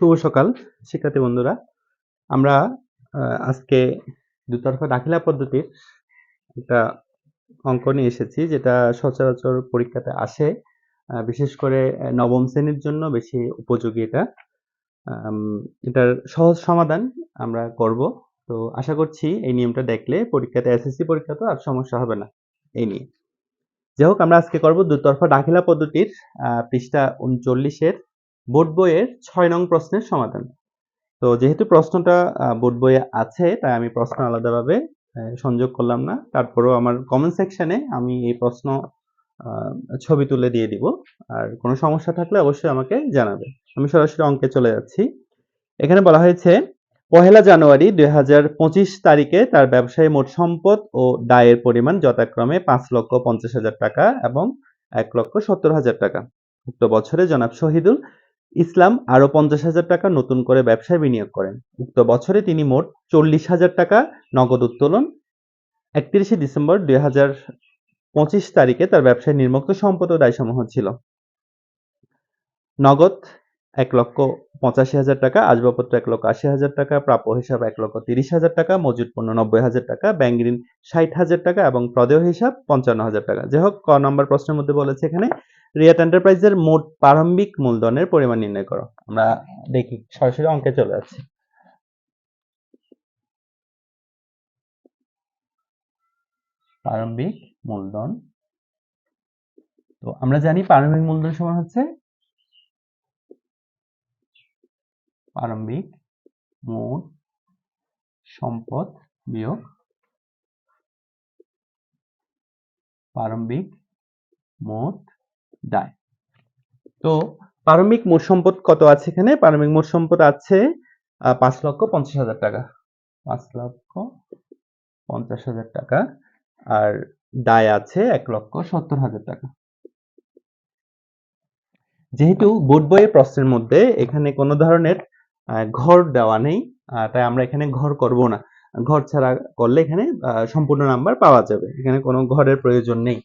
শুভ সকাল শিক্ষার্থী বন্ধুরা। আমরা আজকে দুতরফা দাখিলা পদ্ধতির একটা অঙ্ক নিয়ে এসেছি, যেটা সচরাচর পরীক্ষাতে আসে। বিশেষ করে নবম শ্রেণীর জন্য বেশি উপযোগী এটা। এটার সহজ সমাধান আমরা করব। তো আশা করছি এই নিয়মটা দেখলে পরীক্ষাতে এসএসসি পরীক্ষাতেও আর সমস্যা হবে না এই নিয়ে। যাই হোক, আমরা আজকে করব দুতরফা দাখিলা পদ্ধতির পৃষ্ঠা 39-এর বোর্ড বইয়ের 6 নং প্রশ্নের সমাধান। তো যেহেতু প্রশ্নটা বোর্ড বইয়ে আছে, তাই আমি প্রশ্ন আলাদাভাবে সংযোগ করলাম না। তারপরেও আমার কমেন্ট সেকশনে আমি এই প্রশ্ন ছবি তুলে দিয়ে দিব। আর কোনো সমস্যা থাকলে অবশ্যই আমাকে জানাবে। আমি সরাসরি অঙ্কে চলে যাচ্ছি। এখানে বলা হয়েছে, 1 জানুয়ারি 2025 তারিখে তার ব্যবসায়ী মোট সম্পদ ও দায়ের পরিমাণ যথাক্রমে 5,50,000 টাকা এবং 1,70,000 টাকা। উক্ত বছরে জনাব শহীদুল ইসলাম আরও 50,000 টাকা নতুন করে ব্যবসায় বিনিয়োগ করেন। উক্ত বছরে তিনি মোট 40,000 টাকা নগদ উত্তোলন 31 ডিসেম্বর 2025 তারিখে তার ব্যবসায় নির্মুক্ত সম্পদ ও দায়সমূহ ছিল: নগদ 1,85,000 টাকা, আসবাবপত্র 1,80,000 টাকা, প্রাপ্য হিসাব 1,30,000 টাকা, মজুত পণ্য 90,000 টাকা, ব্যাংক ঋণ 60,000 টাকা এবং প্রদেয় হিসাব 55,000 টাকা। যাই হোক, ক নম্বর প্রশ্নের মধ্যে বলেছে এখানে রিয়াট এন্টারপ্রাইজের মোট প্রারম্ভিক মূলধনের পরিমাণ নির্ণয় করো। আমরা দেখি, সরাসরি অঙ্কে চলে যাচ্ছি। প্রারম্ভিক মূলধন, তো আমরা জানি প্রারম্ভিক মূলধন সমান হচ্ছে প্রারম্ভিক মোট সম্পদ বিয়োগ প্রারম্ভিক মোট দায়। তো প্রারম্ভিক মোট সম্পদ কত আছে এখানে? প্রারম্ভিক মোট সম্পদ আছে 5,50,000 টাকা, 5,50,000 টাকা, আর দায় আছে 1,70,000 টাকা। যেহেতু বোর্ড বইয়ের প্রশ্নের মধ্যে এখানে কোনো ধরনের ঘর দেওয়া নেই, তাই আমরা এখানে ঘর করব না। ঘর ছাড়া করলে এখানে সম্পূর্ণ নাম্বার পাওয়া যাবে, এখানে কোনো ঘরের প্রয়োজন নেই।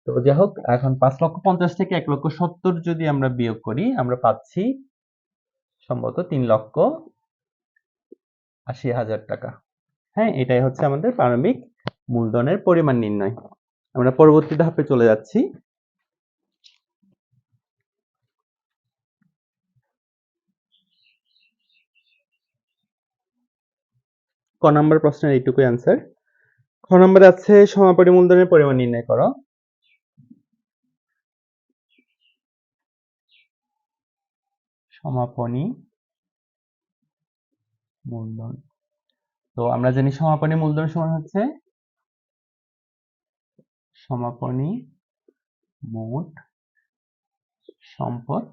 তো যাই হোক, এখন 5,50,000 থেকে 1,70,000 যদি আমরা বিয়োগ করি, আমরা পাচ্ছি সম্ভবত 3,80,000 টাকা। হ্যাঁ, এটাই হচ্ছে আমাদের প্রারম্ভিক মূলধনের পরিমাণ নির্ণয়। আমরা পরবর্তী ধাপে চলে যাচ্ছি। ক নম্বর প্রশ্নের এইটুকুই অ্যান্সার। খ নম্বরে আছে সমাপনী মূলধনের পরিমাণ নির্ণয় করো। সমাপনী মূলধন, তো আমরা জানি সমাপনী মূলধন সমান হচ্ছে সমাপনী মোট সম্পদ,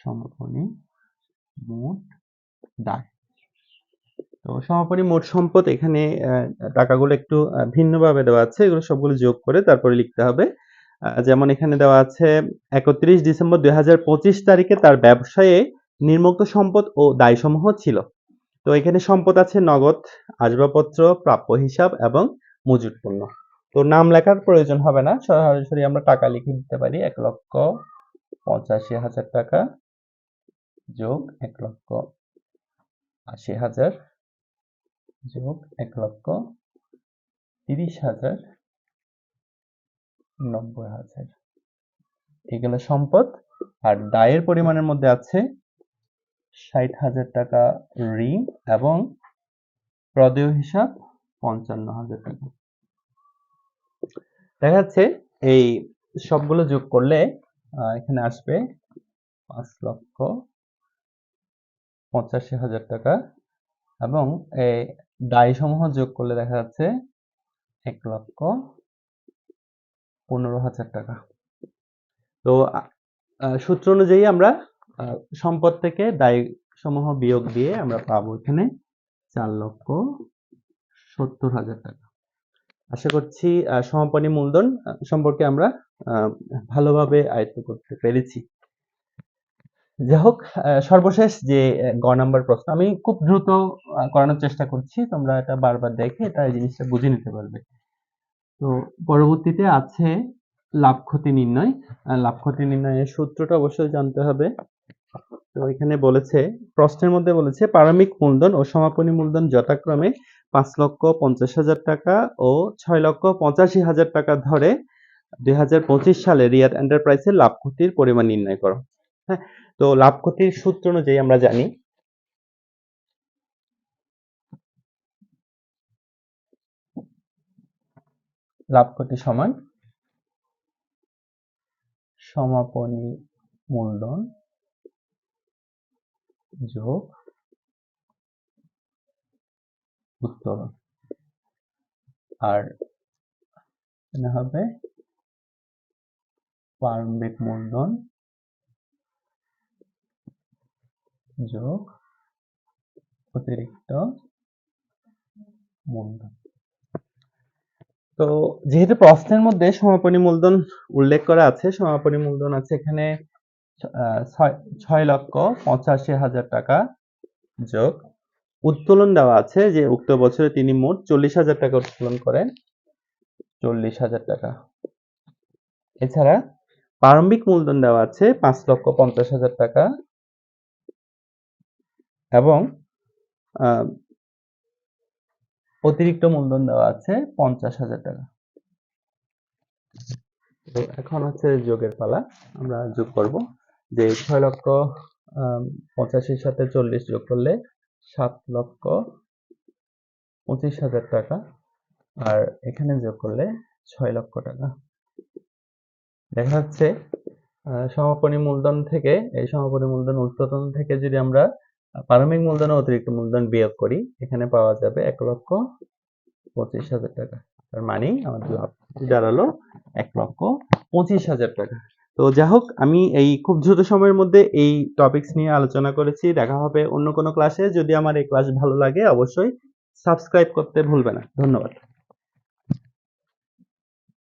সমাপনী মোট দায়। তো সমাপনী মোট সম্পদ, এখানে টাকাগুলো একটু ভিন্নভাবে দেওয়া আছে, এগুলো সবগুলো যোগ করে তারপরে লিখতে হবে। যেমন এখানে দেওয়া আছে 31 ডিসেম্বর 2025 তারিখে তার ব্যবসায়ে নির্মুক্ত সম্পদ ও দায়সমূহ ছিল। তো এখানে সম্পদ আছে নগদ, আসবাবপত্র, প্রাপ্য হিসাব এবং মজুত পণ্য। তো নাম লেখার প্রয়োজন হবে না, সরাসরি আমরা টাকা লিখে দিতে পারি। 1,85,000 টাকা যোগ 1,80,000 যোগ 1,30,000, 90,000, এগুলো সম্পদ। আর দায়ের পরিমাণের মধ্যে আছে 60,000 টাকা ঋণ এবং প্রদেয় হিসাব 55,000 টাকা। দেখা যাচ্ছে এই সবগুলো যোগ করলে এখানে আসবে 5,85,000 টাকা এবং দায় সমূহ যোগ করলে দেখা যাচ্ছে 1,15,000 টাকা। তো সূত্র অনুযায়ী আমরা সম্পদ থেকে দায় সমূহ বিয়োগ দিয়ে আমরা পাবো এখানে 4,70,000 টাকা। আশা করছি সমাপনী মূলধন সম্পর্কে আমরা ভালোভাবে আয়ত্ত করতে পেরেছি। যাই হোক, সর্বশেষ যে গ নাম্বার প্রশ্ন, আমি খুব দ্রুত করানোর চেষ্টা করছি, তোমরা এটা বারবার দেখে এটা এই জিনিসটা বুঝে নিতে পারবে। তো পরবর্তীতে আছে লাভ ক্ষতি নির্ণয়। লাভ ক্ষতি নির্ণয়ের সূত্রটা অবশ্যই জানতে হবে। তো এখানে বলেছে, প্রশ্নের মধ্যে বলেছে প্রারম্ভিক মূলধন ও সমাপনী মূলধন যথাক্রমে 5,50,000 টাকা ও 6,85,000 টাকা ধরে 2025 সালে রিয়াদ এন্টারপ্রাইজের লাভ ক্ষতির পরিমাণ নির্ণয় করো। হ্যাঁ, তো লাভ ক্ষতির সূত্র অনুযায়ী আমরা জানি লাভ ক্ষতি সমান সমাপনী মূলধন যোগ উত্তোলন, আর এখানে হবে প্রারম্ভিক মূলধন যোগ অতিরিক্ত মূলধন। তো যেহেতু প্রশ্নের মধ্যে সমাপনী মূলধন উল্লেখ করা আছে, সমাপনী মূলধন আছে এখানে 6,85,000 টাকা যোগ উত্তোলন দেওয়া আছে যে উক্ত বছরে তিনি মোট 40,000 টাকা উত্তোলন করেন, 40,000 টাকা। এছাড়া প্রারম্ভিক মূলধন দেওয়া আছে 5,50,000 টাকা এবং অতিরিক্ত মূলধন দেওয়া আছে 50,000 টাকা। তো এখন হচ্ছে যোগের পালা। আমরা যোগ করব যে 6,85,000 সাথে 40 যোগ করলে 7,25,000 টাকা, আর এখানে যোগ করলে 6 লক্ষ টাকা। দেখা যাচ্ছে সমাপনী মূলধন থেকে, এই সমাপনী মূলধন উত্তোলন থেকে যদি আমরা প্রারম্ভিক মূলধন ও অতিরিক্ত মূলধন বিয়োগ করি, এখানে পাওয়া যাবে 1,25,000 টাকা। তার মানে আমাদের লাভ দাঁড়ালো 1,25,000 টাকা। তো যাই হোক, আমি এই খুব দ্রুত সময়ের মধ্যে এই টপিকস নিয়ে আলোচনা করেছি। দেখা হবে অন্য কোনো ক্লাসে। যদি আমার এই ক্লাস ভালো লাগে অবশ্যই সাবস্ক্রাইব করতে ভুলবে না। ধন্যবাদ।